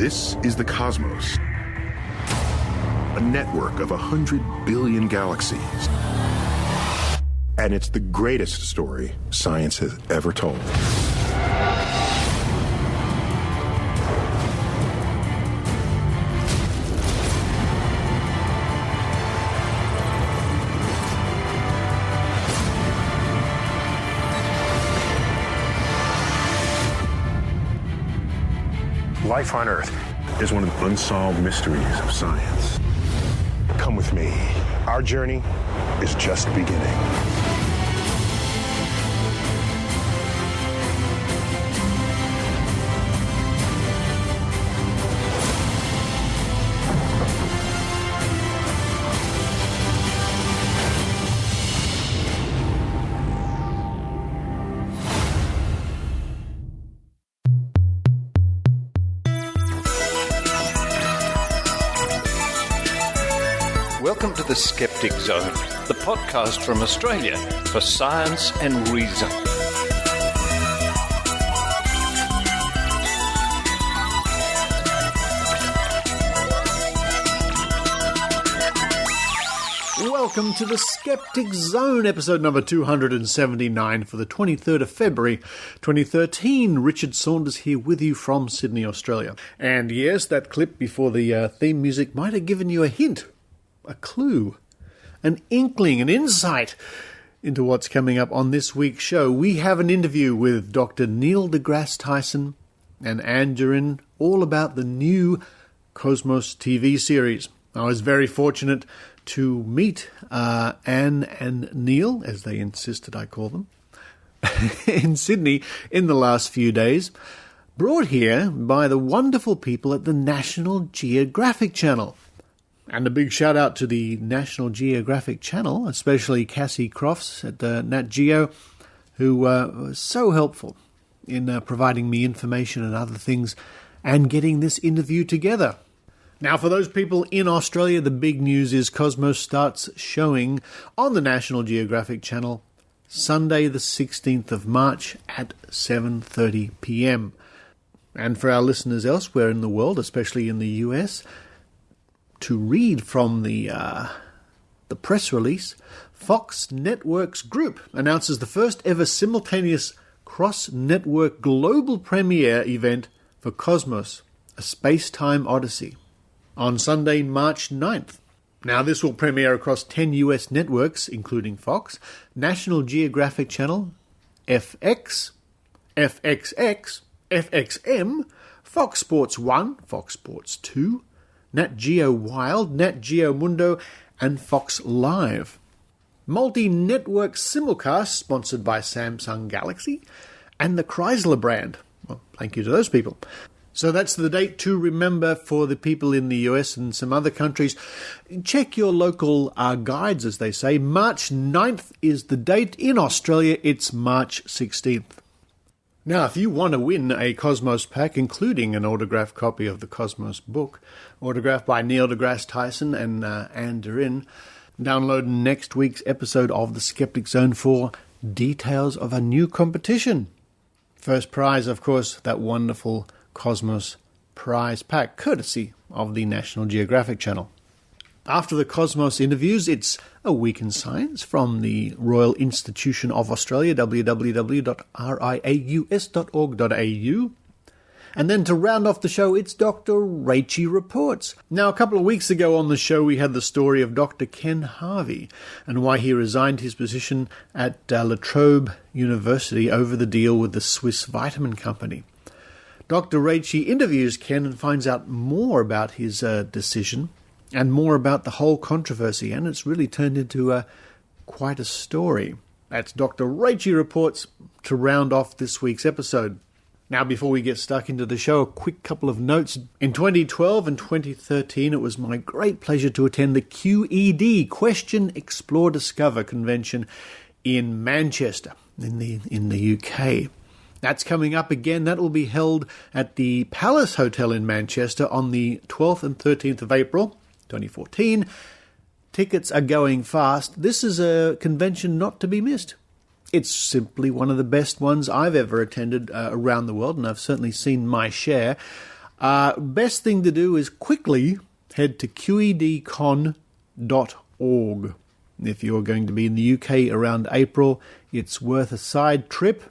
This is the cosmos, a network of 100 billion galaxies. And it's the greatest story science has ever told. Life on Earth is one of the unsolved mysteries of science. Come with me. Our journey is just beginning. Welcome to the Skeptic Zone, the podcast from Australia for science and reason. Welcome to the Skeptic Zone, episode number 279 for the 23rd of February 2013. Richard Saunders here with you from Sydney, Australia. And yes, that clip before the theme music might have given you a hint, a clue, an inkling, an insight into what's coming up on this week's show. We have an interview with Dr. Neil deGrasse Tyson and Anne Druyan all about the new Cosmos TV series. I was very fortunate to meet Anne and Neil, as they insisted I call them, in Sydney in the last few days, brought here by the wonderful people at the National Geographic Channel. And a big shout out to the National Geographic Channel, especially Cassie Crofts at Nat Geo, who was so helpful in providing me information and other things and getting this interview together. Now, for those people in Australia, the big news is Cosmos starts showing on the National Geographic Channel Sunday the 16th of March at 7:30 p.m. And for our listeners elsewhere in the world, especially in the US, to read from the press release, Fox Networks Group announces the first ever simultaneous cross-network global premiere event for Cosmos, a Space-Time Odyssey, on Sunday, March 9th. Now, this will premiere across 10 US networks, including Fox, National Geographic Channel, FX, FXX, FXM, Fox Sports 1, Fox Sports 2, Nat Geo Wild, Nat Geo Mundo, and Fox Live. Multi-network simulcast sponsored by Samsung Galaxy and the Chrysler brand. Well, thank you to those people. So that's the date to remember for the people in the US and some other countries. Check your local guides, as they say. March 9th is the date. In Australia, it's March 16th. Now, if you want to win a Cosmos pack, including an autographed copy of the Cosmos book, autographed by Neil deGrasse Tyson and Anne Druyan, download next week's episode of the Skeptic Zone for details of a new competition. First prize, of course, that wonderful Cosmos prize pack, courtesy of the National Geographic Channel. After the Cosmos interviews, it's A Week in Science from the Royal Institution of Australia, www.riaus.org.au. And then to round off the show, it's Dr. Rachie Reports. Now, a couple of weeks ago on the show, we had the story of Dr. Ken Harvey and why he resigned his position at La Trobe University over the deal with the Swisse vitamin company. Dr. Rachie interviews Ken and finds out more about his decision and more about the whole controversy, and it's really turned into quite a story. That's Dr. Rachie Reports to round off this week's episode. Now, before we get stuck into the show, a quick couple of notes. In 2012 and 2013, it was my great pleasure to attend the QED, Question, Explore, Discover convention in Manchester, in the UK. That's coming up again. That will be held at the Palace Hotel in Manchester on the 12th and 13th of April, 2014. Tickets are going fast. This is a convention not to be missed. It's simply one of the best ones I've ever attended around the world, and I've certainly seen my share. Best thing to do is quickly head to qedcon.org. If you're going to be in the UK around April, it's worth a side trip.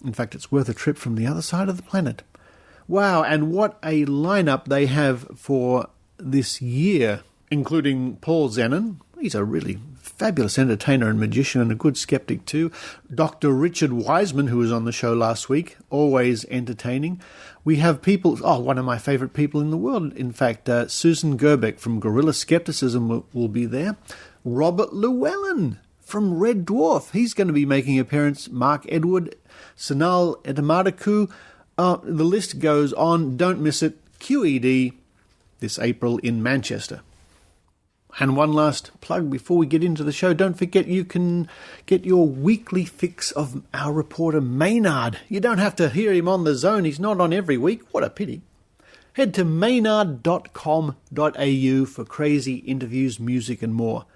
In fact, it's worth a trip from the other side of the planet. Wow, and what a lineup they have for this year, including Paul Zenon. He's a really fabulous entertainer and magician and a good skeptic too. Dr. Richard Wiseman, who was on the show last week, always entertaining. We have people, one of my favourite people in the world, in fact, Susan Gerbeck from Guerrilla Skepticism will be there. Robert Llewellyn from Red Dwarf, he's going to be making an appearance. Mark Edward, Sanal Edamadaku, the list goes on. Don't miss it. QED this April in Manchester. And one last plug before we get into the show. Don't forget you can get your weekly fix of our reporter Maynard. You don't have to hear him on the zone. He's not on every week. What a pity. Head to maynard.com.au for crazy interviews, music and more.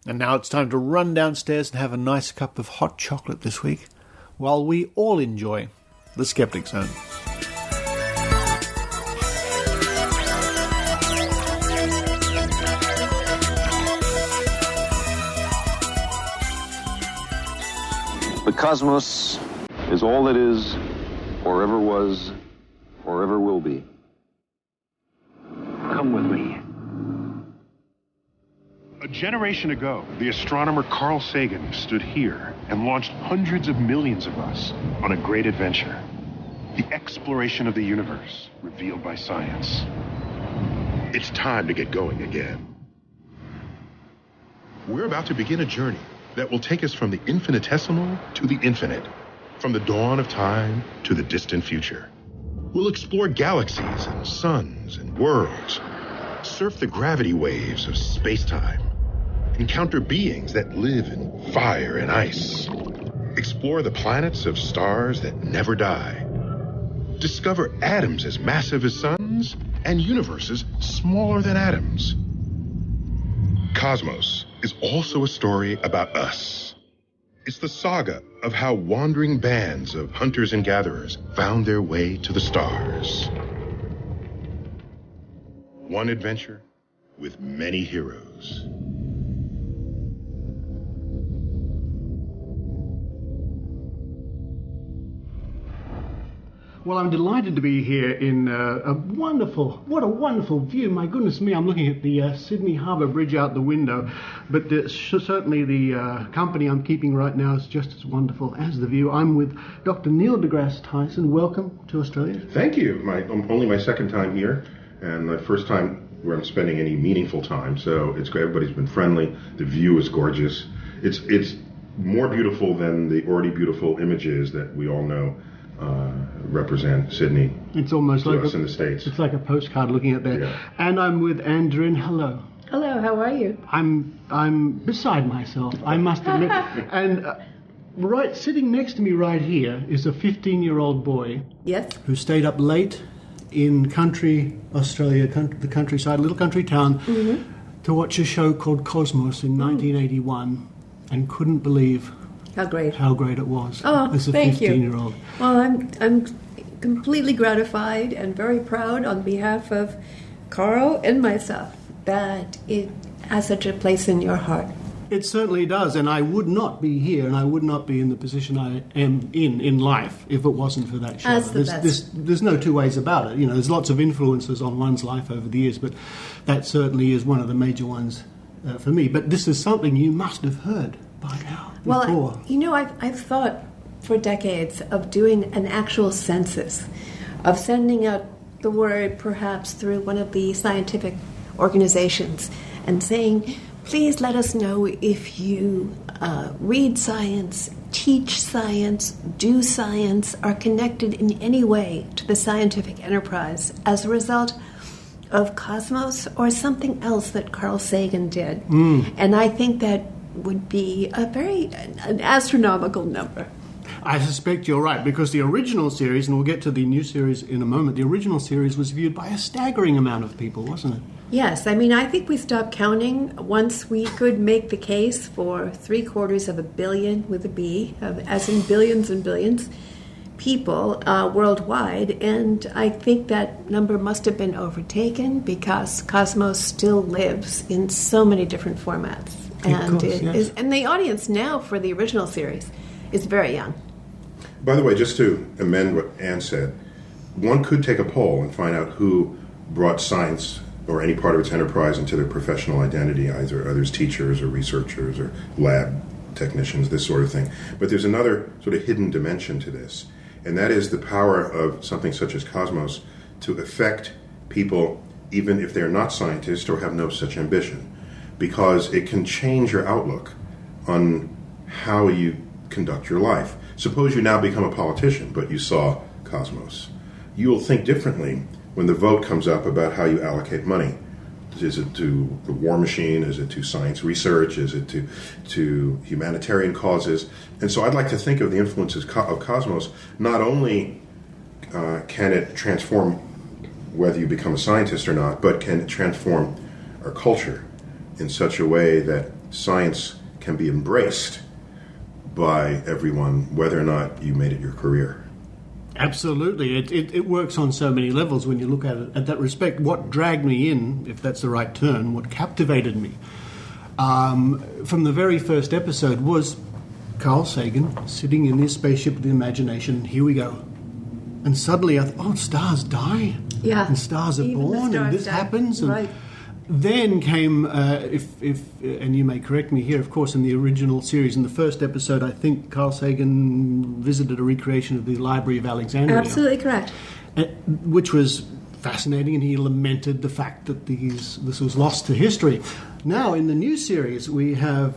And now it's time to run downstairs and have a nice cup of hot chocolate this week while we all enjoy the Skeptic Zone. The cosmos is all that is, or ever was, or ever will be. Come with me. A generation ago, the astronomer Carl Sagan stood here and launched hundreds of millions of us on a great adventure. The exploration of the universe, revealed by science. It's time to get going again. We're about to begin a journey that will take us from the infinitesimal to the infinite, from the dawn of time to the distant future. We'll explore galaxies and suns and worlds, surf the gravity waves of space-time, encounter beings that live in fire and ice, explore the planets of stars that never die, discover atoms as massive as suns and universes smaller than atoms. Cosmos is also a story about us. It's the saga of how wandering bands of hunters and gatherers found their way to the stars. One adventure with many heroes. Well, I'm delighted to be here in what a wonderful view. My goodness me, I'm looking at the Sydney Harbour Bridge out the window, but certainly the company I'm keeping right now is just as wonderful as the view. I'm with Dr. Neil deGrasse Tyson. Welcome to Australia. Thank you. Only my second time here, and the first time where I'm spending any meaningful time, so it's great. Everybody's been friendly. The view is gorgeous. It's more beautiful than the already beautiful images that we all know represent Sydney. It's almost like us in the States. It's like a postcard looking at there. Yeah. And I'm with Andrin. Hello. Hello, how are you? I'm beside myself, I must admit. And sitting next to me right here is a 15-year-old boy. Yes. Who stayed up late in country Australia, the countryside, little country town, to watch a show called Cosmos in 1981 and couldn't believe how great it was as a 15-year-old. Well, I'm completely gratified and very proud on behalf of Carl and myself that it has such a place in your heart. It certainly does, and I would not be here and I would not be in the position I am in life if it wasn't for that show. There's no two ways about it. You know, there's lots of influences on one's life over the years, but that certainly is one of the major ones for me. But this is something you must have heard by now. Well, I've thought for decades of doing an actual census, of sending out the word perhaps through one of the scientific organizations and saying, please let us know if you read science, teach science, do science, are connected in any way to the scientific enterprise as a result of Cosmos or something else that Carl Sagan did. And I think that would be an astronomical number. I suspect you're right, because the original series, and we'll get to the new series in a moment, the original series was viewed by a staggering amount of people, wasn't it? Yes, I think we stopped counting once we could make the case for 750 million with a B, as in billions and billions, people worldwide, and I think that number must have been overtaken because Cosmos still lives in so many different formats. And and the audience now for the original series is very young. By the way, just to amend what Anne said, one could take a poll and find out who brought science or any part of its enterprise into their professional identity, either others teachers or researchers or lab technicians, this sort of thing. But there's another sort of hidden dimension to this, and that is the power of something such as Cosmos to affect people even if they're not scientists or have no such ambition, because it can change your outlook on how you conduct your life. Suppose you now become a politician, but you saw Cosmos. You will think differently when the vote comes up about how you allocate money. Is it to the war machine? Is it to science research? Is it to humanitarian causes? And so I'd like to think of the influences of Cosmos. Not only can it transform whether you become a scientist or not, but can it transform our culture in such a way that science can be embraced by everyone, whether or not you made it your career. Absolutely. It works on so many levels when you look at it at that respect. What dragged me in, if that's the right term, what captivated me from the very first episode was Carl Sagan sitting in his spaceship of the imagination. Here we go. And suddenly I thought, stars die. Yeah. And stars are Even born, and this happens. And right. Then came, and you may correct me here, of course, in the original series, in the first episode, I think Carl Sagan visited a recreation of the Library of Alexandria. Absolutely correct. Which was fascinating, and he lamented the fact that this was lost to history. Now, in the new series, we have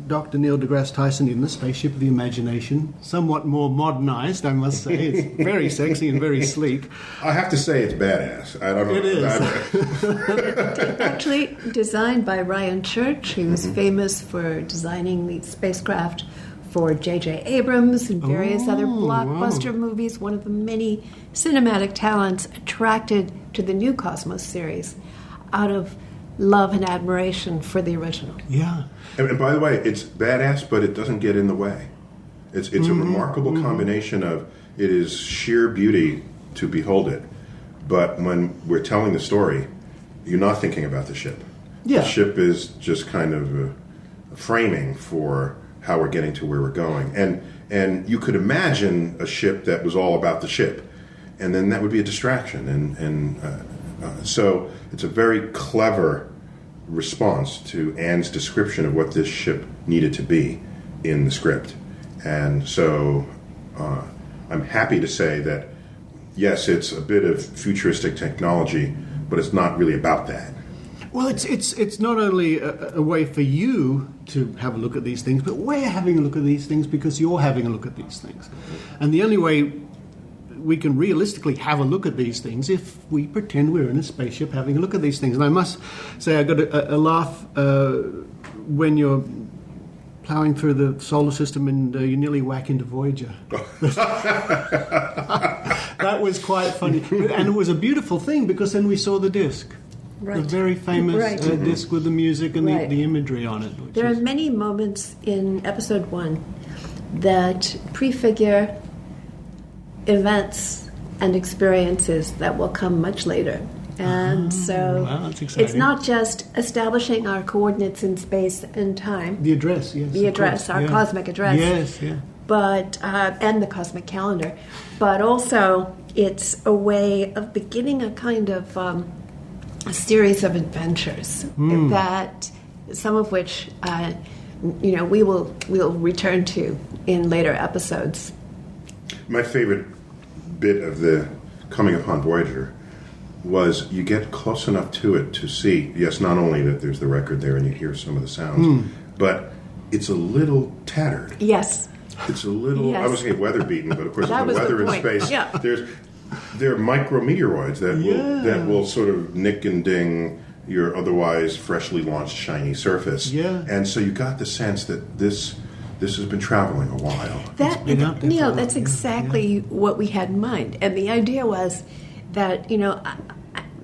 Dr. Neil deGrasse Tyson in the Spaceship of the Imagination, somewhat more modernized, I must say. It's very sexy and very sleek. I have to say it's badass. I don't know. It is. Actually designed by Ryan Church, who's famous for designing the spacecraft for J.J. Abrams and various other blockbuster movies, one of the many cinematic talents attracted to the new Cosmos series out of love and admiration for the original. Yeah. And by the way, it's badass, but it doesn't get in the way. It's a remarkable combination of, it is sheer beauty to behold it, but when we're telling the story, you're not thinking about the ship. Yeah. The ship is just kind of a framing for how we're getting to where we're going. And you could imagine a ship that was all about the ship, and then that would be a distraction. So it's a very clever response to Anne's description of what this ship needed to be in the script. And so I'm happy to say that, yes, it's a bit of futuristic technology, but it's not really about that. Well, it's not only a way for you to have a look at these things, but we're having a look at these things because you're having a look at these things. And the only way we can realistically have a look at these things if we pretend we're in a spaceship having a look at these things. And I must say I got a laugh when you're plowing through the solar system and you nearly whack into Voyager. That was quite funny. And it was a beautiful thing because then we saw the disc. Right. The very famous disc with the music and the imagery on it. There are many moments in episode 1 that prefigure events and experiences that will come much later. And so that's exciting. It's not just establishing our coordinates in space and time. The address, yes. The address, our cosmic address. Yes, yeah. But and the cosmic calendar. But also it's a way of beginning a kind of a series of adventures that some of which we'll return to in later episodes. My favorite bit of the coming upon Voyager was you get close enough to it to see, yes, not only that there's the record there and you hear some of the sounds, but it's a little tattered. Yes. It's a little, yes. I was going to say weather beaten, but of course That there's no was the weather in point. space. Yeah. There are micrometeoroids that will sort of nick and ding your otherwise freshly launched shiny surface. Yeah. And so you got the sense that this has been traveling a while. Neil, that's exactly what we had in mind. And the idea was that,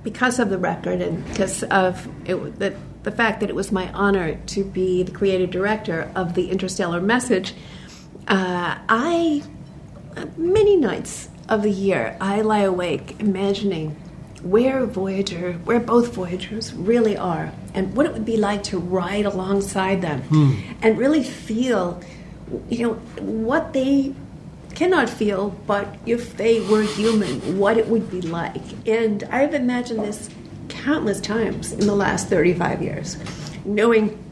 because of the record and because of the fact that it was my honor to be the creative director of the Interstellar Message, I many nights of the year, I lie awake imagining where both Voyagers really are, and what it would be like to ride alongside them, and really feel, what they cannot feel, but if they were human, what it would be like. And I've imagined this countless times in the last 35 years, knowing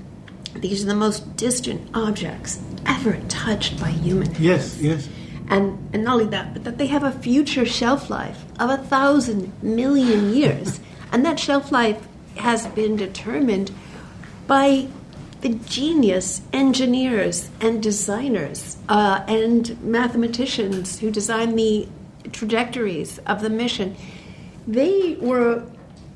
these are the most distant objects ever touched by humans. Yes, yes. And not only that, but that they have a future shelf life of 1,000 million years. And that shelf life has been determined by the genius engineers and designers and mathematicians who designed the trajectories of the mission. They were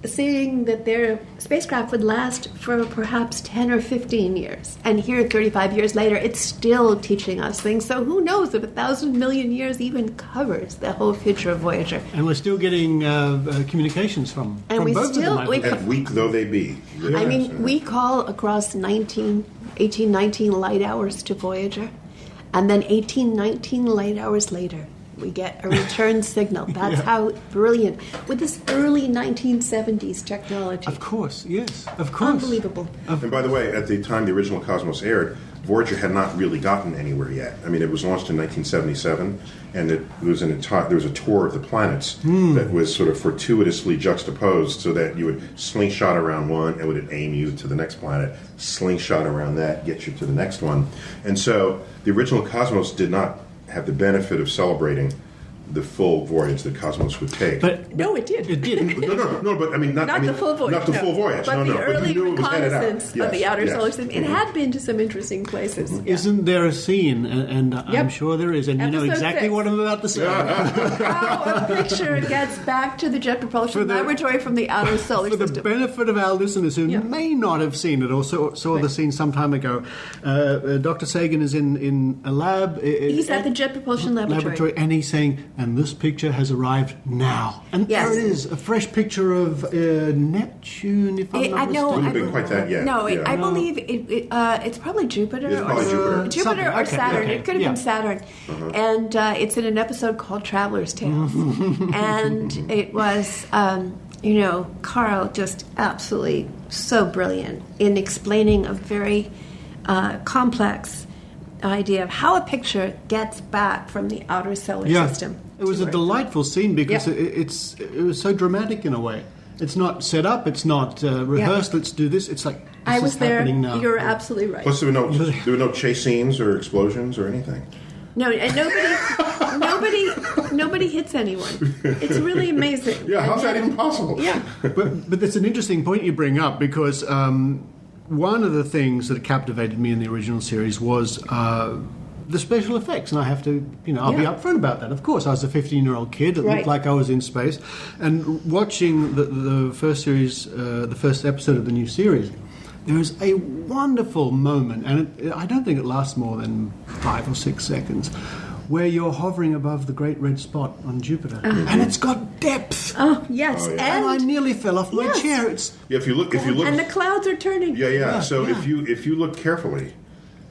saying that their spacecraft would last for perhaps 10 or 15 years. And here, 35 years later, it's still teaching us things. So who knows if 1,000 million years even covers the whole future of Voyager. And we're still getting communications from both of them. And weak though they be. I mean, we call across 18, 19 light hours to Voyager. And then 18, 19 light hours later, we get a return signal. That's how brilliant. With this early 1970s technology. Of course, yes. Of course. Unbelievable. And by the way, at the time the original Cosmos aired, Voyager had not really gotten anywhere yet. I mean, it was launched in 1977, and there was a tour of the planets that was sort of fortuitously juxtaposed so that you would slingshot around one and would aim you to the next planet, slingshot around that, get you to the next one. And so the original Cosmos did not have the benefit of celebrating the full voyage that Cosmos would take. But no, it did. It did. No, but I mean, not the full voyage. Not the full voyage. But the early reconnaissance of the outer solar system. It Mm-hmm. had been to some interesting places. Mm-hmm. Yeah. Isn't there a scene, and I'm sure there is, and you know Episode exactly 6. what I'm about to say. How a picture gets back to the Jet Propulsion Laboratory from the outer solar For the system. benefit of our listeners who may not have seen it or saw the scene some time ago, Dr. Sagan is in a lab. He's at the Jet Propulsion Laboratory. And he's saying, and this picture has arrived now. And Yes. there it is, a fresh picture of Neptune, if I'm not mistaken. Wouldn't be quite that yet. No, Yeah. I believe it's probably Jupiter. It's probably Jupiter. Jupiter or Okay, Saturn. okay. It could have been Saturn. And it's in an episode called Traveler's Tales. And it was, Carl just absolutely so brilliant in explaining a very complex idea of how a picture gets back from the outer solar system. It was a delightful scene because it was so dramatic in a way. It's not set up, it's not rehearsed, let's do this. It's like, I was there. happening now. You're absolutely right. Plus, there were no chase scenes or explosions or anything. No, and nobody hits anyone. It's really amazing. Yeah, how's that even possible? Yeah. But that's an interesting point you bring up because one of the things that captivated me in the original series was the special effects, and I have to, I'll be upfront about that. Of course, I was a 15-year-old kid. It looked like I was in space, and watching the first series, the first episode of the new series, there is a wonderful moment, and I don't think it lasts more than 5 or 6 seconds, where you're hovering above the great red spot on Jupiter, and it's got depth. Oh yes, Oh, yeah. And I nearly fell off my chair. If you look, and the clouds are turning. So if you look carefully,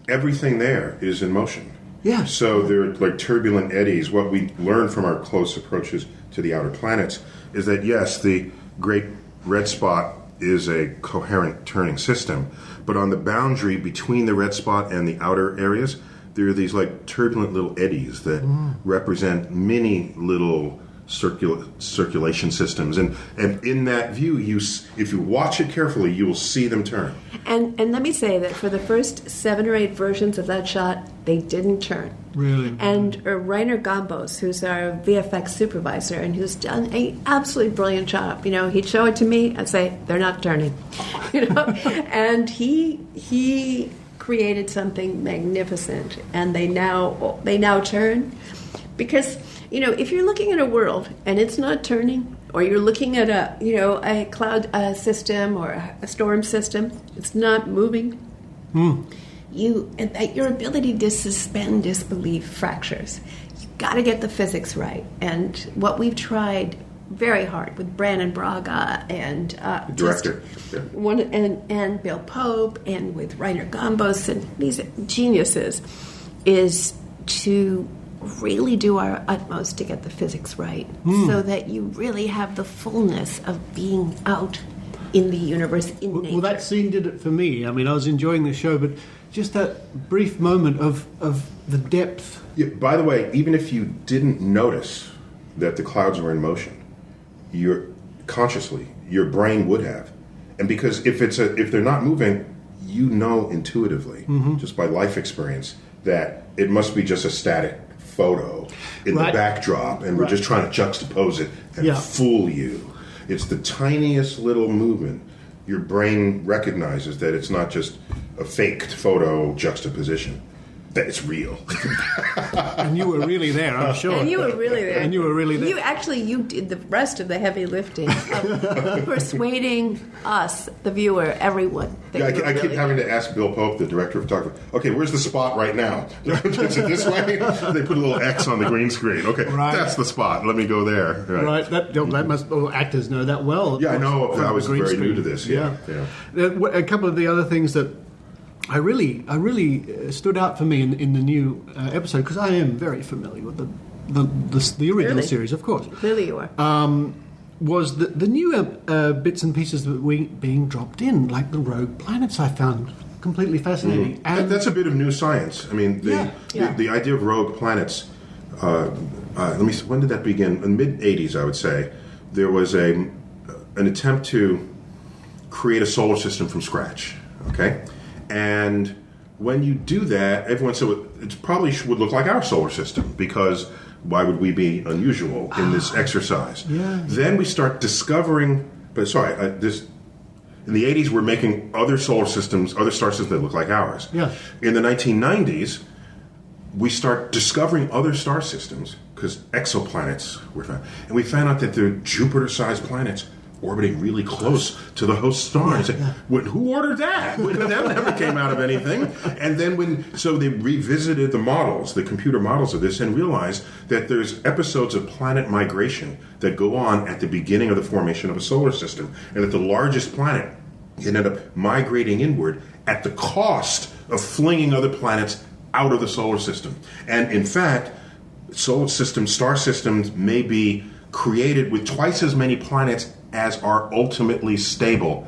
everything there is in motion. Yeah. So they're like turbulent eddies. What we learn from our close approaches to the outer planets is that yes, the great red spot is a coherent turning system, but on the boundary between the red spot and the outer areas, there are these like turbulent little eddies that represent many little circulation systems, and in that view, if you watch it carefully, you will see them turn. And let me say that for the first 7 or 8 versions of that shot, they didn't turn. Really? And Rainer Gambos, who's our VFX supervisor and who's done an absolutely brilliant job, he'd show it to me and say, they're not turning. And he created something magnificent, and they now turn. Because, if you're looking at a world and it's not turning, or you're looking at a cloud system or a storm system, it's not moving, your ability to suspend disbelief fractures. You've got to get the physics right. And what we've tried very hard with Brannon Braga and director, and Bill Pope, and with Rainer Gambos and these geniuses, is to really do our utmost to get the physics right, so that you really have the fullness of being out in the universe, in nature. Well, that scene did it for me. I mean, I was enjoying the show, but just that brief moment of the depth. Yeah, by the way, even if you didn't notice that the clouds were in motion, your brain would have. And because if they're not moving, you know intuitively, just by life experience, that it must be just a static photo in the backdrop, and we're just trying to juxtapose it and fool you. It's the tiniest little movement. Your brain recognizes that it's not just a faked photo juxtaposition, that it's real. And you were really there, I'm sure. And you were really there. And you were really there. You did the rest of the heavy lifting of persuading us, the viewer, everyone. I keep having to ask Bill Pope, the director of photography, okay, where's the spot right now? Is it this way? They put a little X on the green screen. Okay, that's the spot. Let me go there. Right. That must. Actors know that well. Yeah, I know. I was very new to this. Yeah. A couple of the other things that I really stood out for me in the new episode, because I am very familiar with the original series, of course. Clearly you are. Was the new bits and pieces that were being dropped in, like the rogue planets, I found completely fascinating. And that's a bit of new science. I mean, the idea of rogue planets. Let me see, when did that begin? In the mid-'80s, I would say. There was an attempt to create a solar system from scratch. Okay. And when you do that, everyone said it probably would look like our solar system, because why would we be unusual in this exercise? Then we start discovering. In the 80s, we're making other solar systems, other star systems that look like ours. In the 1990s, we start discovering other star systems, because exoplanets were found, and we found out that they're Jupiter-sized planets orbiting really close to the host star. Who ordered that? That never came out of anything. And then so they revisited the computer models of this, and realized that there's episodes of planet migration that go on at the beginning of the formation of a solar system, and that the largest planet can end up migrating inward at the cost of flinging other planets out of the solar system. And in fact, solar systems, star systems may be created with twice as many planets as are ultimately stable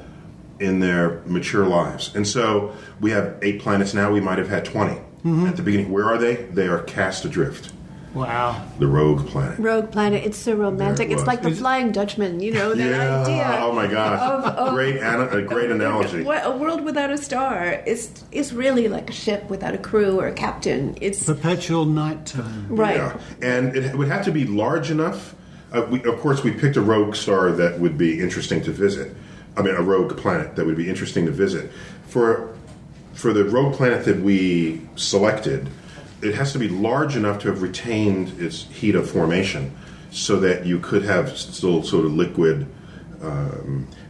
in their mature lives. And so we have 8 planets now. We might have had 20 at the beginning. Where are they? They are cast adrift. Wow. The rogue planet. Rogue planet. It's so romantic. It's like the Flying Dutchman, that idea. Oh my gosh. A great analogy. A world without a star is really like a ship without a crew or a captain. It's perpetual nighttime. Right. Yeah. And it would have to be large enough. Of course, we picked a rogue star that would be interesting to visit. I mean, a rogue planet that would be interesting to visit. For the rogue planet that we selected, it has to be large enough to have retained its heat of formation, so that you could have still sort of liquid.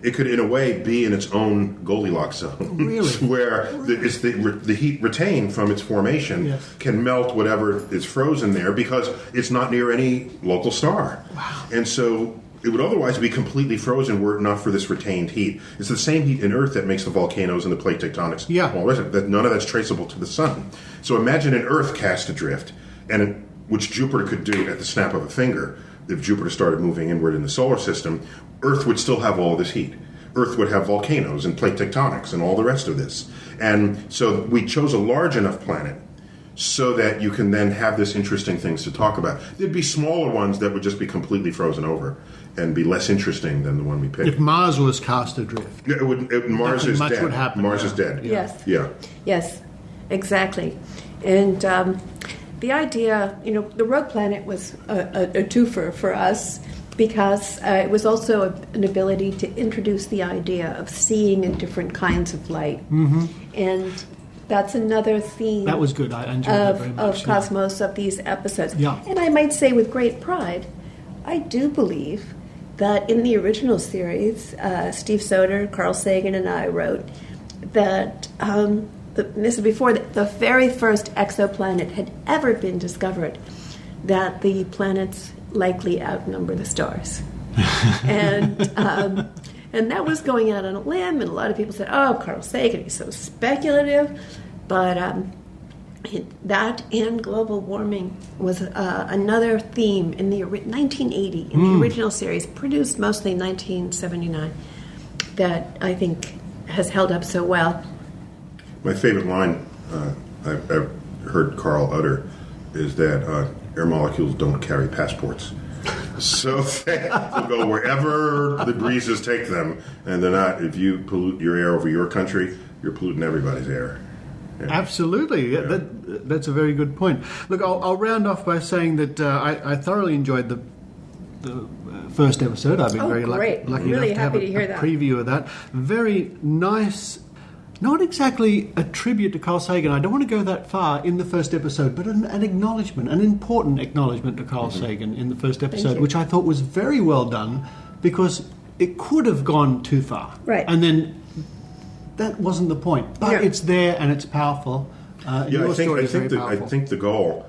It could, in a way, be in its own Goldilocks zone, really? where the heat retained from its formation can melt whatever is frozen there, because it's not near any local star. Wow. And so it would otherwise be completely frozen were it not for this retained heat. It's the same heat in Earth that makes the volcanoes and the plate tectonics. None of that's traceable to the sun. So imagine an Earth cast adrift, which Jupiter could do at the snap of a finger. If Jupiter started moving inward in the solar system, Earth would still have all this heat. Earth would have volcanoes and plate tectonics and all the rest of this. And so we chose a large enough planet so that you can then have this interesting things to talk about. There'd be smaller ones that would just be completely frozen over and be less interesting than the one we picked. If Mars was cast adrift, Mars is dead. Would happen. Mars is dead. Yes. Yeah. Yes, exactly. And the idea, the rogue planet was a twofer for us, because it was also an ability to introduce the idea of seeing in different kinds of light. And that's another theme. That was good. I enjoyed that very much. Of Cosmos, of these episodes. Yeah. And I might say with great pride, I do believe that in the original series, Steve Soder, Carl Sagan, and I wrote that this is before the very first exoplanet had ever been discovered, that the planets likely outnumber the stars. And that was going out on a limb, and a lot of people said, oh, Carl Sagan, he's so speculative. But That and global warming was another theme in the 1980 in the original series, produced mostly in 1979, that I think has held up so well. My favorite line I've heard Carl utter is that air molecules don't carry passports. So they will go wherever the breezes take them, and they're not. If you pollute your air over your country, you're polluting everybody's air. Yeah. Absolutely. Yeah. That's a very good point. Look, I'll round off by saying that I thoroughly enjoyed the first episode. I've been very lucky really enough happy to to hear have a that. preview of that. Very nice. Not exactly a tribute to Carl Sagan. I don't want to go that far in the first episode, but an acknowledgement, an important acknowledgement to Carl Sagan in the first episode, which I thought was very well done, because it could have gone too far. Right. And then that wasn't the point. But it's there and it's powerful. I think the goal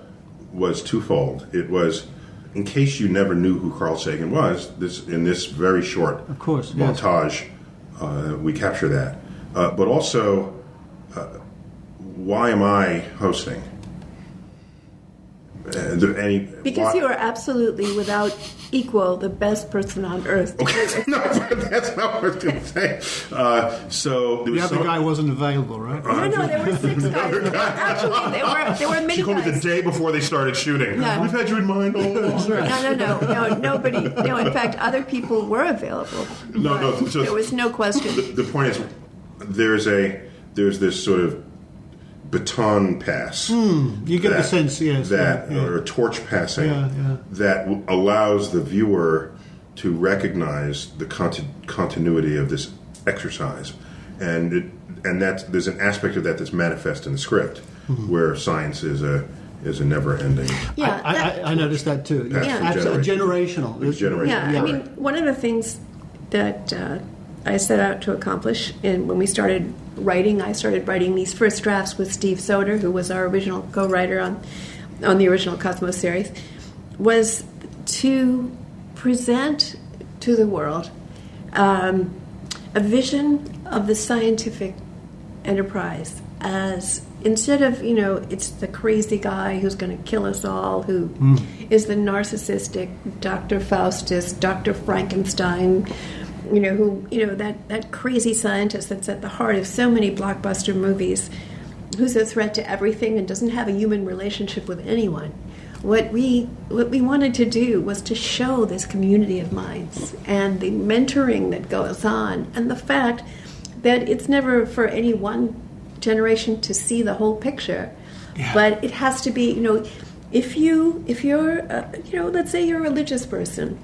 was twofold. It was, in case you never knew who Carl Sagan was, in this very short montage, we capture that. But also, why am I hosting? Because you are absolutely, without equal, the best person on earth. No, that's not what I was going to say. So the other guy wasn't available, right? No, there were 6 guys. Actually, there were many She called me the guys. day before they started shooting. No. We've had you in mind all along. No, nobody. No, in fact, other people were available. No. So there was no question. The point is, there's this sort of baton pass. You get the sense, yes. Or a torch passing that allows the viewer to recognize the continuity of this exercise, and there's an aspect of that that's manifest in the script, where science is a never-ending. Yeah, I noticed that too. Generational. It's generational. Yeah, I mean, one of the things that I set out to accomplish, and when we started writing, I started writing these first drafts with Steve Soder, who was our original co-writer on the original Cosmos series, was to present to the world a vision of the scientific enterprise as, instead of, it's the crazy guy who's going to kill us all, who is the narcissistic Dr. Faustus, Dr. Frankenstein, that crazy scientist that's at the heart of so many blockbuster movies, who's a threat to everything and doesn't have a human relationship with anyone. What we wanted to do was to show this community of minds and the mentoring that goes on, and the fact that it's never for any one generation to see the whole picture, but it has to be, if you're let's say you're a religious person,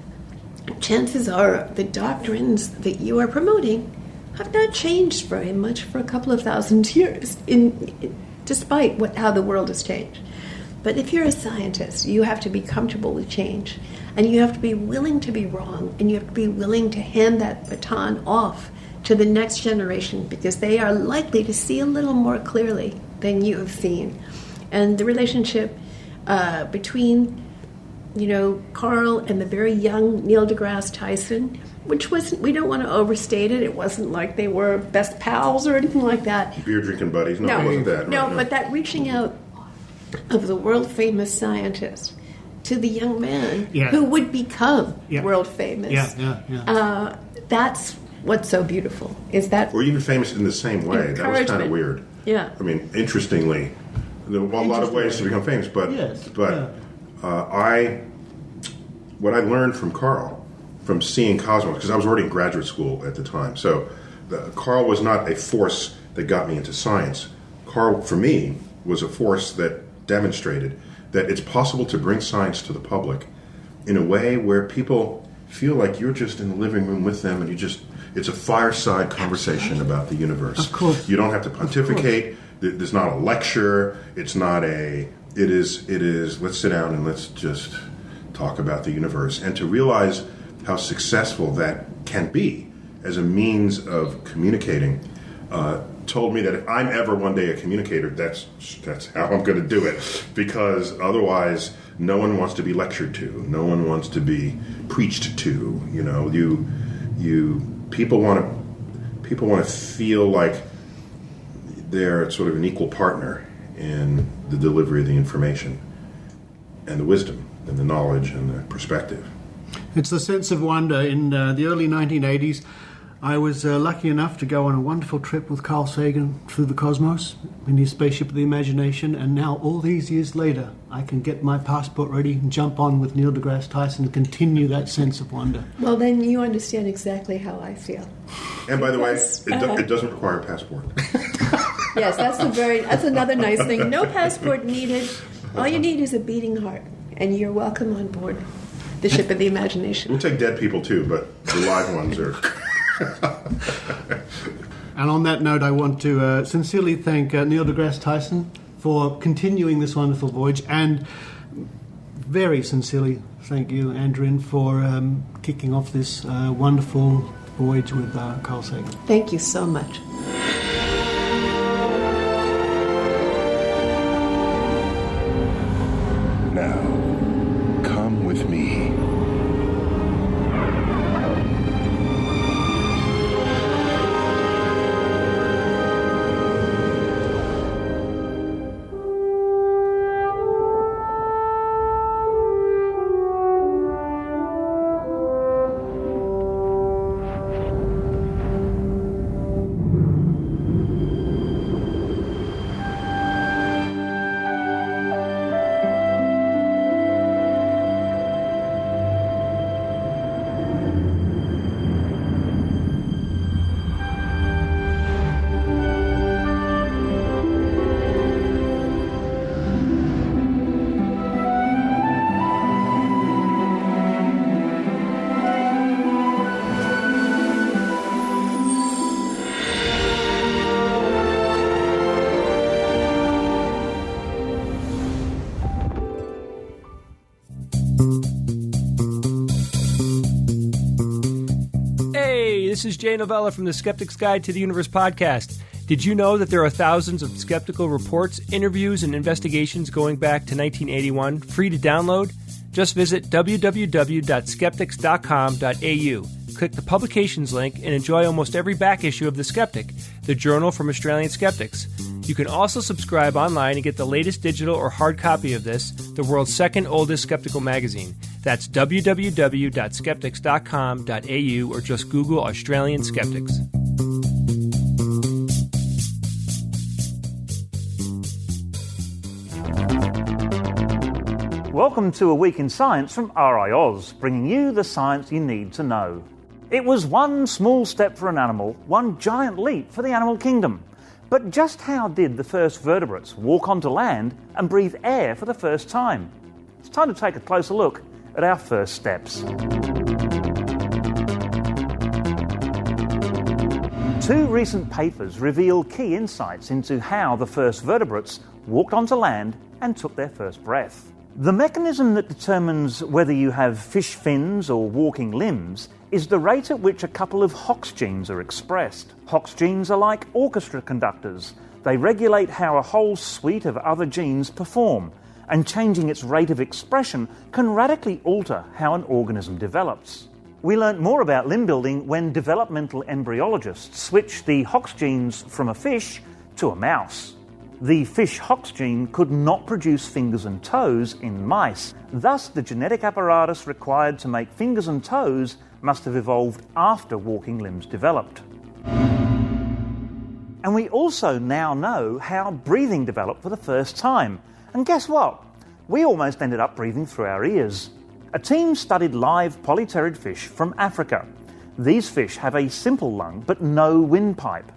chances are the doctrines that you are promoting have not changed very much for a couple of thousand years, despite how the world has changed. But if you're a scientist, you have to be comfortable with change, and you have to be willing to be wrong, and you have to be willing to hand that baton off to the next generation, because they are likely to see a little more clearly than you have seen. And the relationship between Carl and the very young Neil deGrasse Tyson, which wasn't, we don't want to overstate it, it wasn't like they were best pals or anything like that. Beer drinking buddies. No, it wasn't that. No, but that reaching out of the world-famous scientist to the young man who would become world-famous. That's what's so beautiful, is that... Or even famous in the same way. That was kind of weird. Yeah. I mean, interestingly, there are a lot of ways to become famous, but what I learned from Carl, from seeing Cosmos, because I was already in graduate school at the time, so Carl was not a force that got me into science. Carl, for me, was a force that demonstrated that it's possible to bring science to the public in a way where people feel like you're just in the living room with them, and it's a fireside conversation about the universe. Of course. You don't have to pontificate. There's not a lecture. It is, let's sit down and let's just talk about the universe. And to realize how successful that can be as a means of communicating told me that if I'm ever one day a communicator, that's how I'm going to do it. Because otherwise, no one wants to be lectured to. No one wants to be preached to. People want to feel like they're sort of an equal partner in the delivery of the information and the wisdom and the knowledge and the perspective. It's the sense of wonder. In the early 1980s, I was lucky enough to go on a wonderful trip with Carl Sagan through the cosmos in his spaceship of the imagination, and now, all these years later, I can get my passport ready and jump on with Neil deGrasse Tyson and continue that sense of wonder. Well, then you understand exactly how I feel. And by the way, it doesn't require a passport. Yes, that's another nice thing. No passport needed. All you need is a beating heart, and you're welcome on board the ship of the imagination. We'll take dead people too, but the live ones are... And on that note, I want to sincerely thank Neil deGrasse Tyson for continuing this wonderful voyage, and very sincerely thank you, Andrian, for kicking off this wonderful voyage with Carl Sagan. Thank you so much. Now, come with me. This is Jay Novella from the Skeptic's Guide to the Universe podcast. Did you know that there are thousands of skeptical reports, interviews, and investigations going back to 1981, free to download? Just visit www.skeptics.com.au. Click the publications link and enjoy almost every back issue of The Skeptic, the journal from Australian skeptics. You can also subscribe online and get the latest digital or hard copy of this, the world's second oldest skeptical magazine. That's www.skeptics.com.au, or just Google Australian Skeptics. Welcome to A Week in Science from RiAus, bringing you the science you need to know. It was one small step for an animal, one giant leap for the animal kingdom. But just how did the first vertebrates walk onto land and breathe air for the first time? It's time to take a closer look at our first steps. Two recent papers reveal key insights into how the first vertebrates walked onto land and took their first breath. The mechanism that determines whether you have fish fins or walking limbs is the rate at which a couple of Hox genes are expressed. Hox genes are like orchestra conductors. They regulate how a whole suite of other genes perform, and changing its rate of expression can radically alter how an organism develops. We learnt more about limb building when developmental embryologists switched the Hox genes from a fish to a mouse. The fish Hox gene could not produce fingers and toes in mice. Thus, the genetic apparatus required to make fingers and toes must have evolved after walking limbs developed. And we also now know how breathing developed for the first time. And guess what? We almost ended up breathing through our ears. A team studied live polypterid fish from Africa. These fish have a simple lung but no windpipe.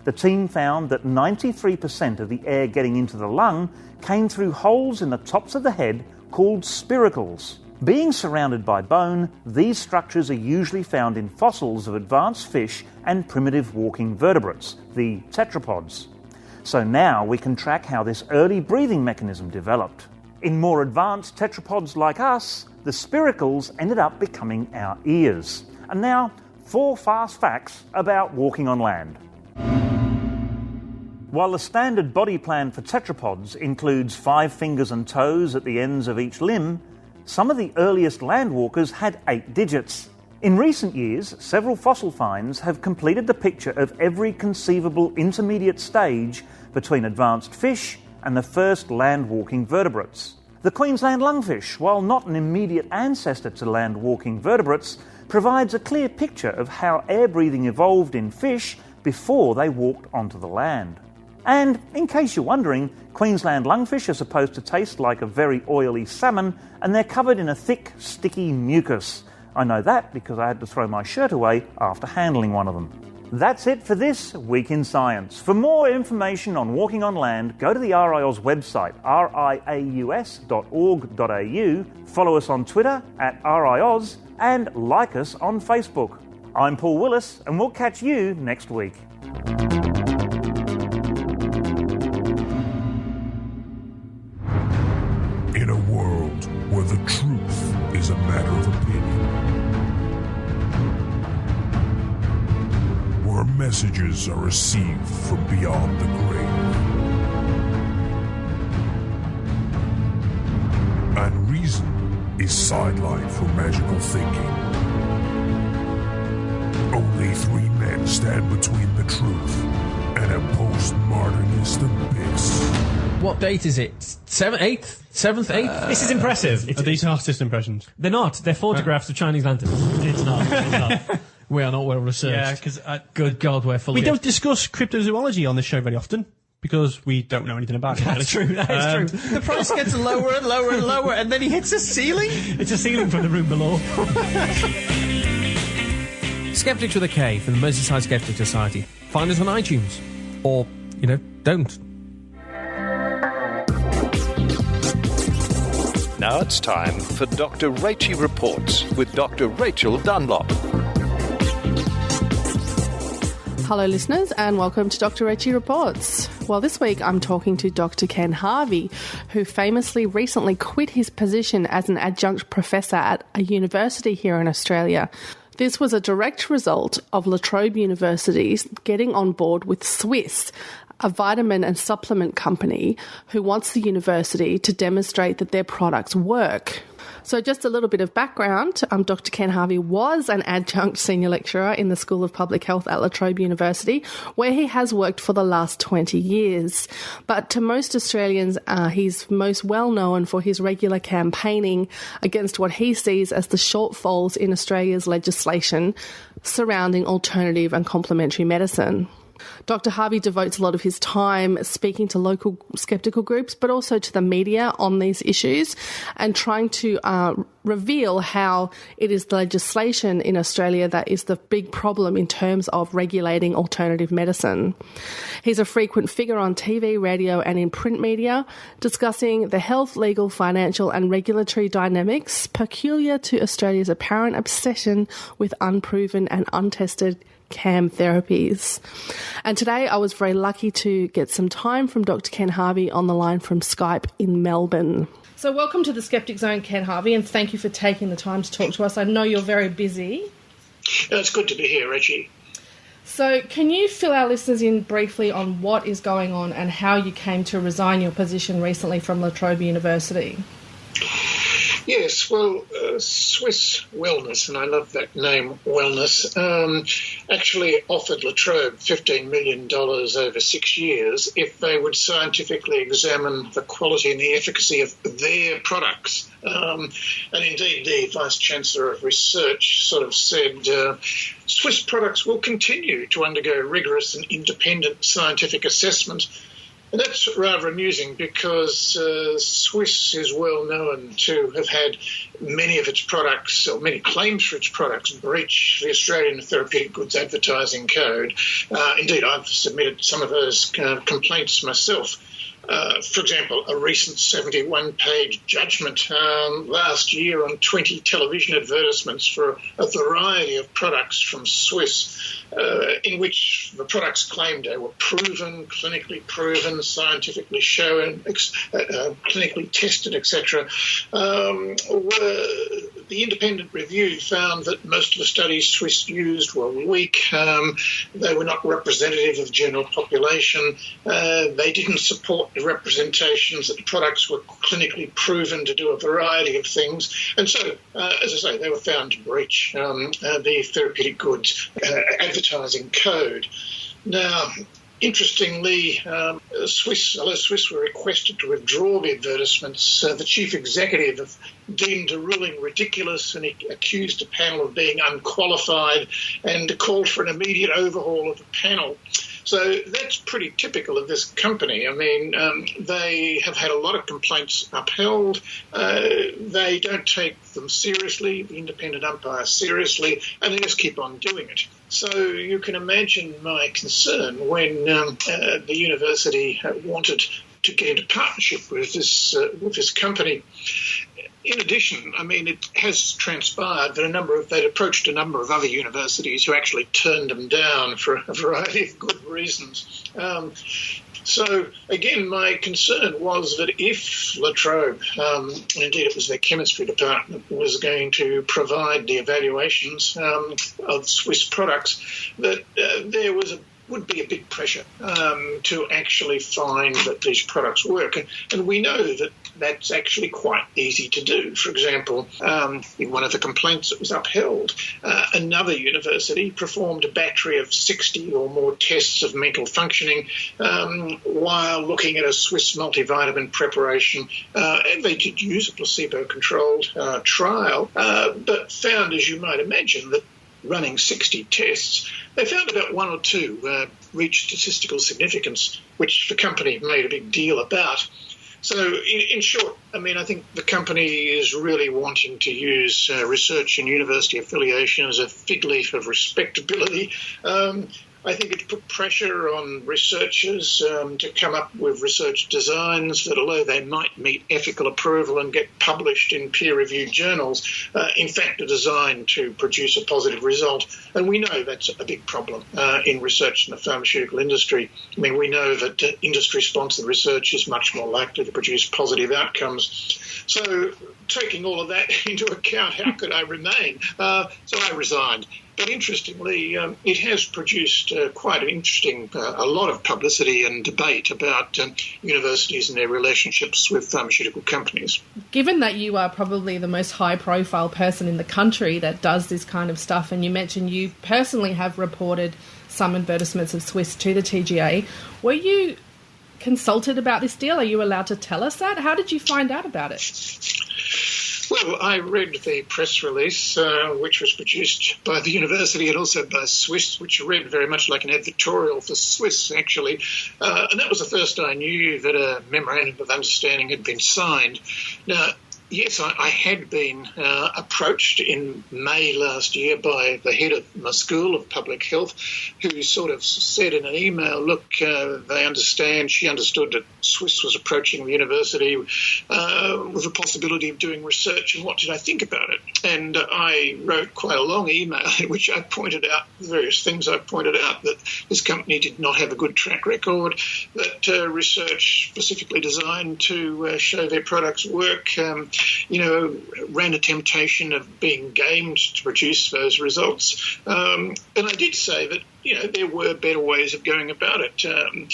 The team found that 93% of the air getting into the lung came through holes in the tops of the head called spiracles. Being surrounded by bone, these structures are usually found in fossils of advanced fish and primitive walking vertebrates, the tetrapods. So now we can track how this early breathing mechanism developed. In more advanced tetrapods like us, the spiracles ended up becoming our ears. And now, 4 fast facts about walking on land. While the standard body plan for tetrapods includes 5 fingers and toes at the ends of each limb, some of the earliest landwalkers had 8 digits. In recent years, several fossil finds have completed the picture of every conceivable intermediate stage between advanced fish and the first land-walking vertebrates. The Queensland lungfish, while not an immediate ancestor to land-walking vertebrates, provides a clear picture of how air-breathing evolved in fish before they walked onto the land. And, in case you're wondering, Queensland lungfish are supposed to taste like a very oily salmon, and they're covered in a thick, sticky mucus. I know that because I had to throw my shirt away after handling one of them. That's it for this Week in Science. For more information on walking on land, go to the RiAus website, riaus.org.au, follow us on Twitter @RiAus, and like us on Facebook. I'm Paul Willis, and we'll catch you next week. In a world where the truth is a matter of opinion, where messages are received from beyond the grave, and reason is sidelined for magical thinking, only three men stand between the truth and a postmodernist abyss. What date is it? 7th, 8th? 7th, 8th? This is impressive. Are these artist impressions? They're not. They're photographs of Chinese lanterns. It's not. It's not. We are not well researched. Yeah, because good God, we're full. We don't discuss cryptozoology on this show very often because we don't know anything about it. That's true. That is true. The price gets lower and lower and lower, and then he hits a ceiling. It's a ceiling from the room below. Skeptics with a K from the Merseyside Skeptic Society. Find us on iTunes. Or, don't. Now it's time for Dr. Rachie Reports with Dr. Rachael Dunlop. Hello listeners and welcome to Dr. Rachie Reports. Well, this week I'm talking to Dr. Ken Harvey, who famously recently quit his position as an adjunct professor at a university here in Australia. This was a direct result of La Trobe University getting on board with Swisse, a vitamin and supplement company who wants the university to demonstrate that their products work. So just a little bit of background, Dr. Ken Harvey was an adjunct senior lecturer in the School of Public Health at La Trobe University, where he has worked for the last 20 years. But to most Australians, he's most well known for his regular campaigning against what he sees as the shortfalls in Australia's legislation surrounding alternative and complementary medicine. Dr. Harvey devotes a lot of his time speaking to local skeptical groups, but also to the media on these issues and trying to reveal how it is the legislation in Australia that is the big problem in terms of regulating alternative medicine. He's a frequent figure on TV, radio and in print media, discussing the health, legal, financial and regulatory dynamics peculiar to Australia's apparent obsession with unproven and untested CAM therapies. And today I was very lucky to get some time from Dr. Ken Harvey on the line from Skype in Melbourne. So welcome to the Skeptic Zone, Ken Harvey, and thank you for taking the time to talk to us. I know you're very busy. It's good to be here, Rachie. So can you fill our listeners in briefly on what is going on and how you came to resign your position recently from La Trobe University? Yes, well, Swisse Wellness, and I love that name, Wellness, actually offered La Trobe $15 million over 6 years if they would scientifically examine the quality and the efficacy of their products. And indeed, the Vice-Chancellor of Research sort of said, Swisse products will continue to undergo rigorous and independent scientific assessment. And that's rather amusing because Swisse is well known to have had many of its products, or many claims for its products, breach the Australian Therapeutic Goods Advertising Code. Indeed, I've submitted some of those complaints myself. For example, a recent 71-page judgment last year on 20 television advertisements for a variety of products from Swisse, in which the products claimed they were proven, clinically proven, scientifically shown, clinically tested, etc. The independent review found that most of the studies Swisse used were weak. They were not representative of the general population. They didn't support the representations that the products were clinically proven to do a variety of things. And so, as I say, they were found to breach the Therapeutic Goods Advertising Code. Now, Interestingly, Swisse were requested to withdraw the advertisements. The chief executive deemed the ruling ridiculous, and he accused the panel of being unqualified and called for an immediate overhaul of the panel. So that's pretty typical of this company. I mean, they have had a lot of complaints upheld. They don't take them seriously, the independent umpire seriously, and they just keep on doing it. So you can imagine my concern when the university wanted to get into partnership with this company. In addition, I mean, it has transpired that they'd approached a number of other universities who actually turned them down for a variety of good reasons. So, again, my concern was that if La Trobe, indeed it was their chemistry department, was going to provide the evaluations of Swisse products, that there would be a big pressure to actually find that these products work. And we know that that's actually quite easy to do. For example, in one of the complaints that was upheld, another university performed a battery of 60 or more tests of mental functioning while looking at a Swisse multivitamin preparation. And they did use a placebo-controlled trial, but found, as you might imagine, that running 60 tests, they found about one or two reached statistical significance, which the company made a big deal about. So, in short, I mean, I think the company is really wanting to use research and university affiliation as a fig leaf of respectability. I think it put pressure on researchers to come up with research designs that, although they might meet ethical approval and get published in peer-reviewed journals, in fact are designed to produce a positive result. And we know that's a big problem in research in the pharmaceutical industry. I mean, we know that industry-sponsored research is much more likely to produce positive outcomes. So, taking all of that into account, how could I remain? So I resigned. But interestingly, it has produced quite an interesting, a lot of publicity and debate about universities and their relationships with pharmaceutical companies. Given that you are probably the most high-profile person in the country that does this kind of stuff, and you mentioned you personally have reported some advertisements of Swisse to the TGA, were you consulted about this deal? Are you allowed to tell us that? How did you find out about it? Well, I read the press release, which was produced by the university and also by Swisse, which read very much like an advertorial for Swisse, actually. And that was the first I knew that a memorandum of understanding had been signed. Now, yes, I had been approached in May last year by the head of my school of public health, who sort of said in an email, look, she understood that Swisse was approaching the university with the possibility of doing research, and what did I think about it? And I wrote quite a long email in which I pointed out various things. I pointed out that this company did not have a good track record, that research specifically designed to show their products work, ran a temptation of being gamed to produce those results. And I did say that, there were better ways of going about it. I'm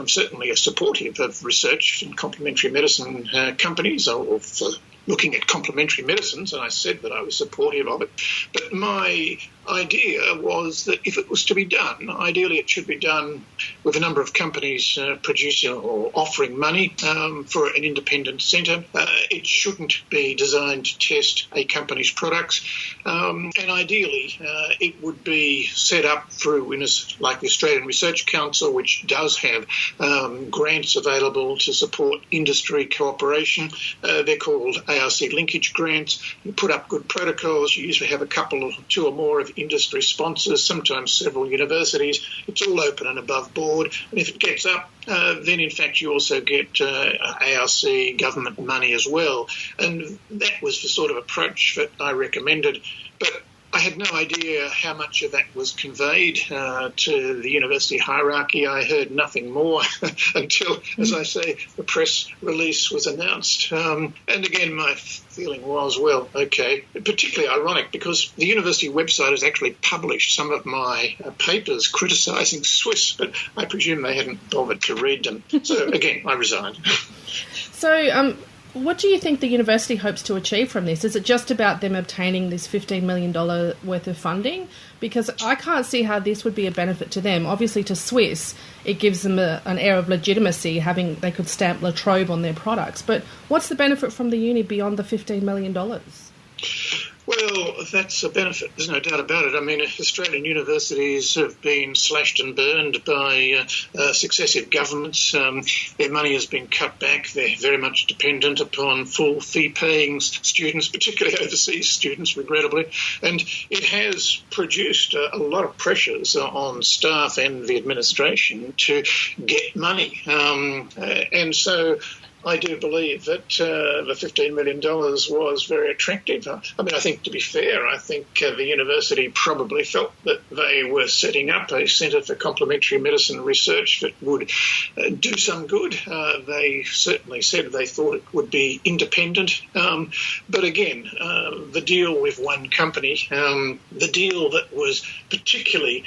certainly a supportive of research in complementary medicine companies or for looking at complementary medicines, and I said that I was supportive of it. But my idea was that if it was to be done, ideally it should be done with a number of companies producing or offering money for an independent centre. It shouldn't be designed to test a company's products. And ideally, it would be set up through, like the Australian Research Council, which does have grants available to support industry cooperation. They're called ARC linkage grants. You put up good protocols. You usually have two or more of industry sponsors, sometimes several universities. It's all open and above board. And if it gets up, then in fact you also get ARC government money as well. And that was the sort of approach that I recommended. But I had no idea how much of that was conveyed to the university hierarchy. I heard nothing more until, as I say, the press release was announced. And again, my feeling was, well, okay, particularly ironic because the university website has actually published some of my papers criticising Swisse, but I presume they hadn't bothered to read them. So again, I resigned. So, what do you think the university hopes to achieve from this? Is it just about them obtaining this $15 million worth of funding? Because I can't see how this would be a benefit to them. Obviously, to Swisse, it gives them an air of legitimacy, they could stamp La Trobe on their products. But what's the benefit from the uni beyond the $15 million? Well, that's a benefit. There's no doubt about it. I mean, Australian universities have been slashed and burned by successive governments. Their money has been cut back. They're very much dependent upon full fee-paying students, particularly overseas students, regrettably. And it has produced a lot of pressures on staff and the administration to get money. And so I do believe that the $15 million was very attractive. I mean, I think, to be fair, I think the university probably felt that they were setting up a centre for complementary medicine research that would do some good. They certainly said they thought it would be independent. But again, the deal with one company, the deal that was particularly,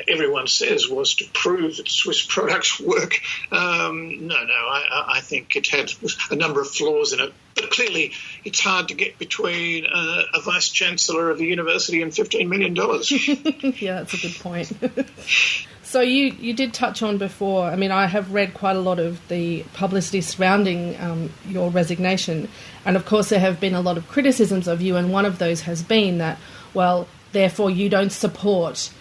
everyone says, was to prove that Swiss products work. I think it had a number of flaws in it. But clearly, it's hard to get between a vice-chancellor of the university and $15 million. Yeah, that's a good point. So you did touch on before, I mean, I have read quite a lot of the publicity surrounding your resignation. And, of course, there have been a lot of criticisms of you, and one of those has been that, well, therefore you don't support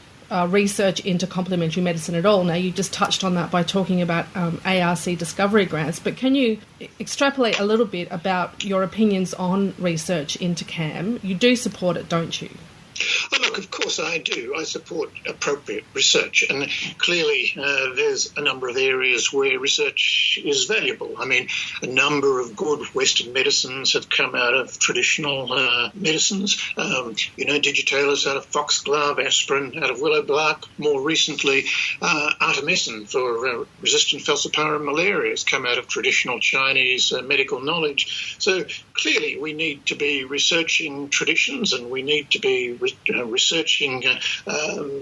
research into complementary medicine at all. Now, you just touched on that by talking about ARC discovery grants, but can you extrapolate a little bit about your opinions on research into CAM? You do support it, don't you? Oh, look, of course I do. I support appropriate research, and clearly there's a number of areas where research is valuable. I mean, a number of good Western medicines have come out of traditional medicines. Digitalis out of foxglove, aspirin out of willowbark. More recently, artemisinin for resistant falciparum malaria has come out of traditional Chinese medical knowledge. So clearly we need to be researching traditions, and we need to be researching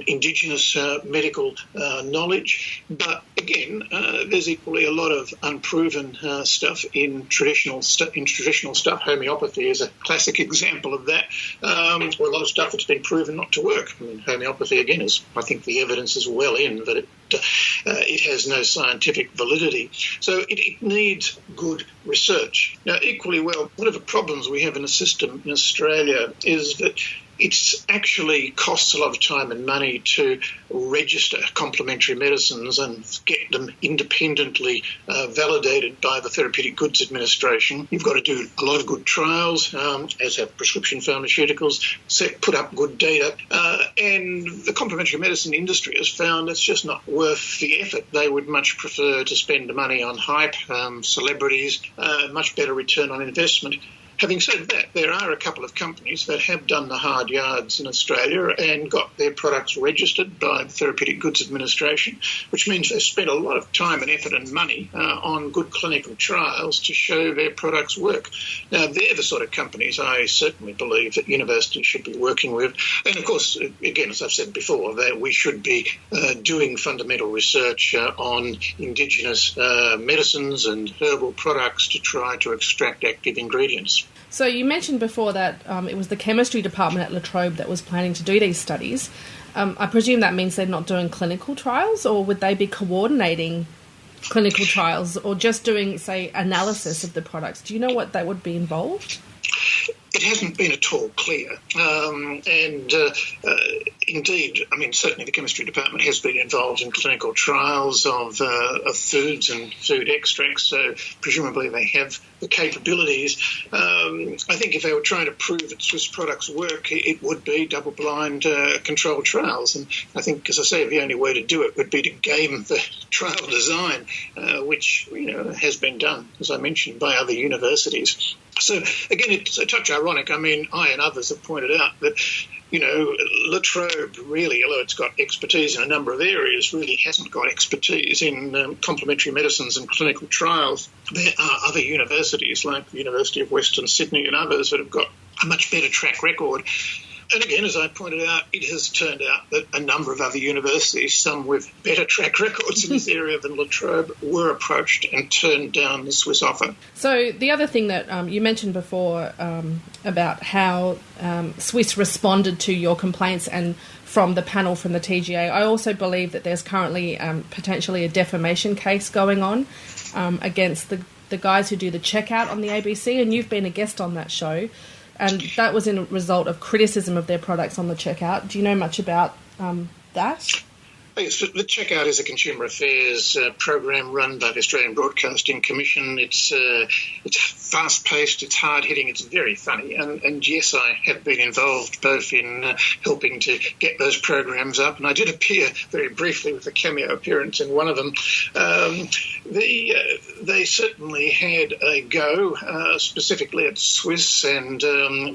indigenous medical knowledge. But again, there's equally a lot of unproven stuff in traditional stuff. Homeopathy is a classic example of that. Or a lot of stuff that's been proven not to work. I mean, homeopathy again I think the evidence is well in that it has no scientific validity. So it needs good research. Now, equally well, one of the problems we have in the system in Australia is that it actually costs a lot of time and money to register complementary medicines and get them independently validated by the Therapeutic Goods Administration. You've got to do a lot of good trials, as have prescription pharmaceuticals, put up good data, and the complementary medicine industry has found it's just not worth the effort. They would much prefer to spend the money on hype, celebrities, much better return on investment. Having said that, there are a couple of companies that have done the hard yards in Australia and got their products registered by the Therapeutic Goods Administration, which means they've spent a lot of time and effort and money on good clinical trials to show their products work. Now, they're the sort of companies I certainly believe that universities should be working with. And, of course, again, as I've said before, that we should be doing fundamental research on indigenous medicines and herbal products to try to extract active ingredients. So you mentioned before that it was the chemistry department at La Trobe that was planning to do these studies. I presume that means they're not doing clinical trials, or would they be coordinating clinical trials or just doing, say, analysis of the products? Do you know what that would be involved? It hasn't been at all clear. Indeed, I mean, certainly the chemistry department has been involved in clinical trials of foods and food extracts, so presumably they have the capabilities. I think if they were trying to prove that Swiss products work, it would be double-blind controlled trials. And I think, as I say, the only way to do it would be to game the trial design, which has been done, as I mentioned, by other universities. So, again, it's a touch ironic. I mean, I and others have pointed out that, La Trobe really, although it's got expertise in a number of areas, really hasn't got expertise in complementary medicines and clinical trials. There are other universities like the University of Western Sydney and others that have got a much better track record. And again, as I pointed out, it has turned out that a number of other universities, some with better track records in this area than La Trobe, were approached and turned down the Swisse offer. So the other thing that you mentioned before about how Swisse responded to your complaints and from the panel from the TGA, I also believe that there's currently potentially a defamation case going on against the guys who do the checkout on the ABC, and you've been a guest on that show. And that was in a result of criticism of their products on the checkout. Do you know much about that? Yes, the Checkout is a consumer affairs program run by the Australian Broadcasting Commission. It's fast-paced, it's hard-hitting, it's very funny. And yes, I have been involved both in helping to get those programs up, and I did appear very briefly with a cameo appearance in one of them. They certainly had a go, specifically at Swisse and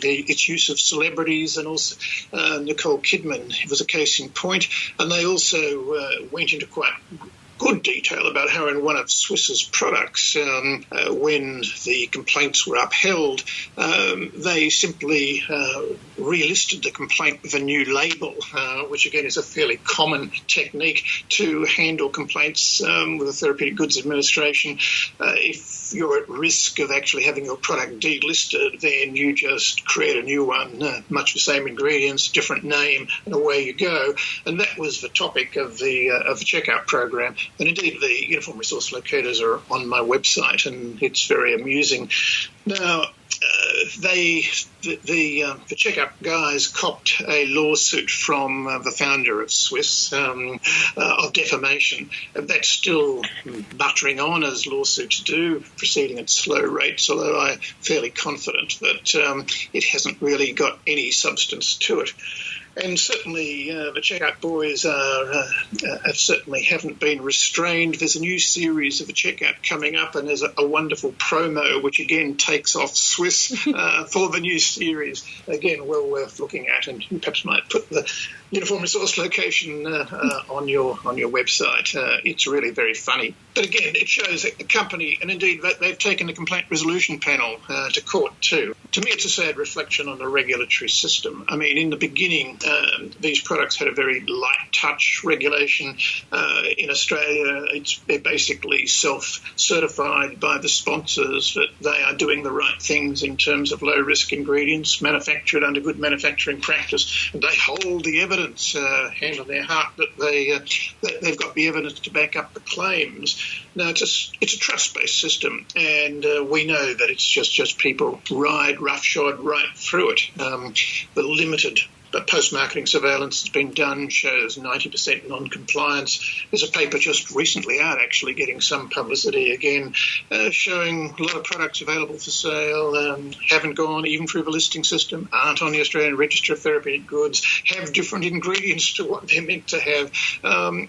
its use of celebrities, and also Nicole Kidman was a case in point. And they also went into quite good detail about how in one of Swisse's products, when the complaints were upheld, they simply relisted the complaint with a new label, which again is a fairly common technique to handle complaints with the Therapeutic Goods Administration. If you're at risk of actually having your product delisted, then you just create a new one, much the same ingredients, different name, and away you go. And that was the topic of the checkout program. And indeed, the uniform resource locators are on my website, and it's very amusing. Now, the checkout guys copped a lawsuit from the founder of Swisse of defamation. That's still buttering on, as lawsuits do, proceeding at slow rates, although I'm fairly confident that it hasn't really got any substance to it. And certainly the Checkout boys certainly haven't been restrained. There's a new series of the Checkout coming up, and there's a wonderful promo which again takes off Swisse for the new series. Again, well worth looking at, and you perhaps might put the uniform resource location on your website. It's really very funny. But again, it shows that the company, and indeed they've taken the complaint resolution panel to court too. To me, it's a sad reflection on the regulatory system. I mean, in the beginning, these products had a very light touch regulation. In Australia, they're basically self-certified by the sponsors that they are doing the right things in terms of low-risk ingredients, manufactured under good manufacturing practice, and they hold the evidence, hand on their heart, that they've got the evidence to back up the claims. Now, it's a trust-based system, and we know that it's just people ride roughshod right through it. The limited post-marketing surveillance that's been done shows 90% non-compliance. There's a paper just recently out, actually, getting some publicity again, showing a lot of products available for sale, haven't gone even through the listing system, aren't on the Australian Register of Therapeutic Goods, have different ingredients to what they're meant to have.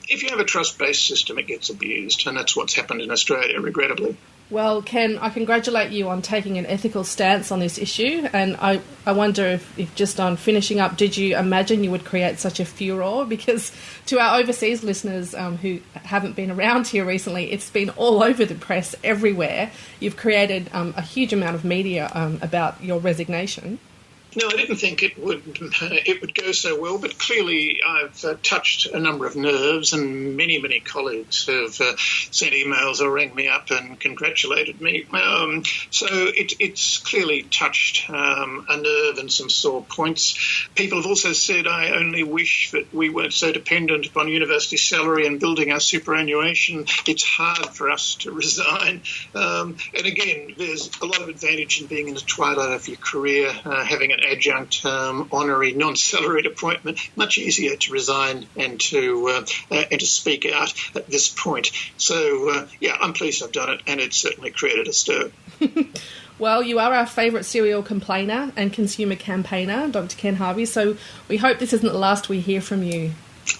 If you have a trust-based system, it gets abused, and that's what's happened in Australia, regrettably. Well, Ken, I congratulate you on taking an ethical stance on this issue, and I wonder if just on finishing up, did you imagine you would create such a furore? Because to our overseas listeners who haven't been around here recently, it's been all over the press everywhere. You've created a huge amount of media about your resignation. No, I didn't think it would go so well, but clearly I've touched a number of nerves, and many colleagues have sent emails or rang me up and congratulated me. So it's clearly touched a nerve and some sore points. People have also said, I only wish that we weren't so dependent upon university salary and building our superannuation. It's hard for us to resign. And again, there's a lot of advantage in being in the twilight of your career, having an adjunct honorary non-salaried appointment. Much easier to resign and to speak out at this point. So I'm pleased I've done it, and it's certainly created a stir. Well, you are our favourite serial complainer and consumer campaigner, Dr Ken Harvey, so we hope this isn't the last we hear from you.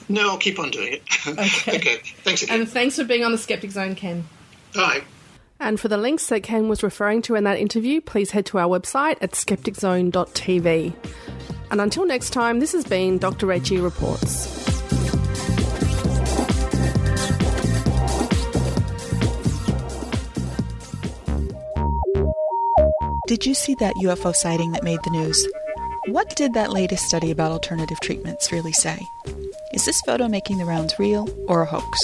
No, I'll keep on doing it. Okay, thanks again. And thanks for being on the Skeptic Zone, Ken. Bye. And for the links that Ken was referring to in that interview, please head to our website at skepticzone.tv. And until next time, this has been Dr Rachie Reports. Did you see that UFO sighting that made the news? What did that latest study about alternative treatments really say? Is this photo making the rounds real or a hoax?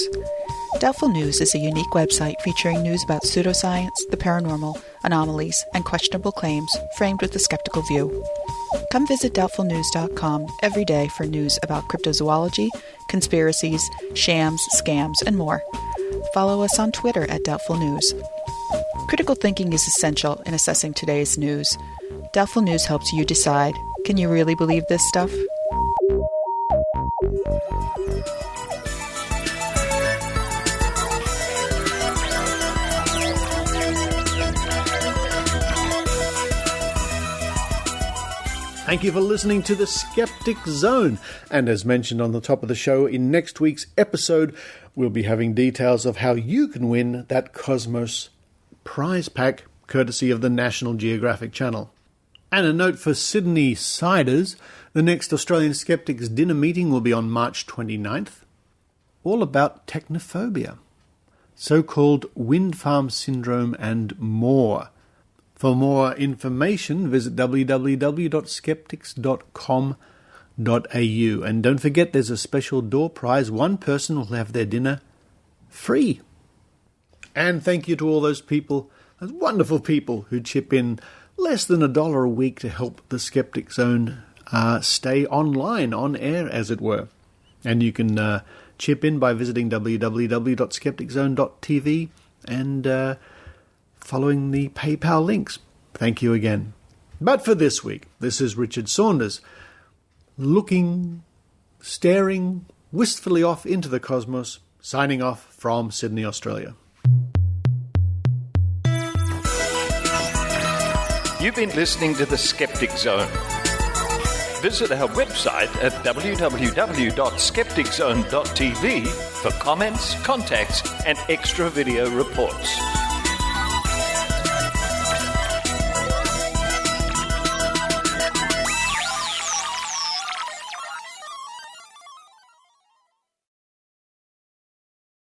Doubtful News is a unique website featuring news about pseudoscience, the paranormal, anomalies, and questionable claims framed with a skeptical view. Come visit doubtfulnews.com every day for news about cryptozoology, conspiracies, shams, scams, and more. Follow us on Twitter at Doubtful News. Critical thinking is essential in assessing today's news. Doubtful News helps you decide, can you really believe this stuff? Thank you for listening to the Skeptic Zone. And as mentioned on the top of the show, in next week's episode, we'll be having details of how you can win that Cosmos prize pack, courtesy of the National Geographic Channel. And a note for Sydney Siders, the next Australian Skeptics dinner meeting will be on March 29th. All about technophobia, so-called wind farm syndrome and more. For more information, visit www.skeptics.com.au. And don't forget, there's a special door prize. One person will have their dinner free. And thank you to all those people, those wonderful people who chip in less than $1 a week to help the Skeptic Zone stay online, on air, as it were. And you can chip in by visiting www.skepticzone.tv and following the PayPal links. Thank you again. But for this week, this is Richard Saunders, staring wistfully off into the cosmos, signing off from Sydney, Australia. You've been listening to the Skeptic Zone. Visit our website at www.skepticzone.tv for comments, contacts, and extra video reports.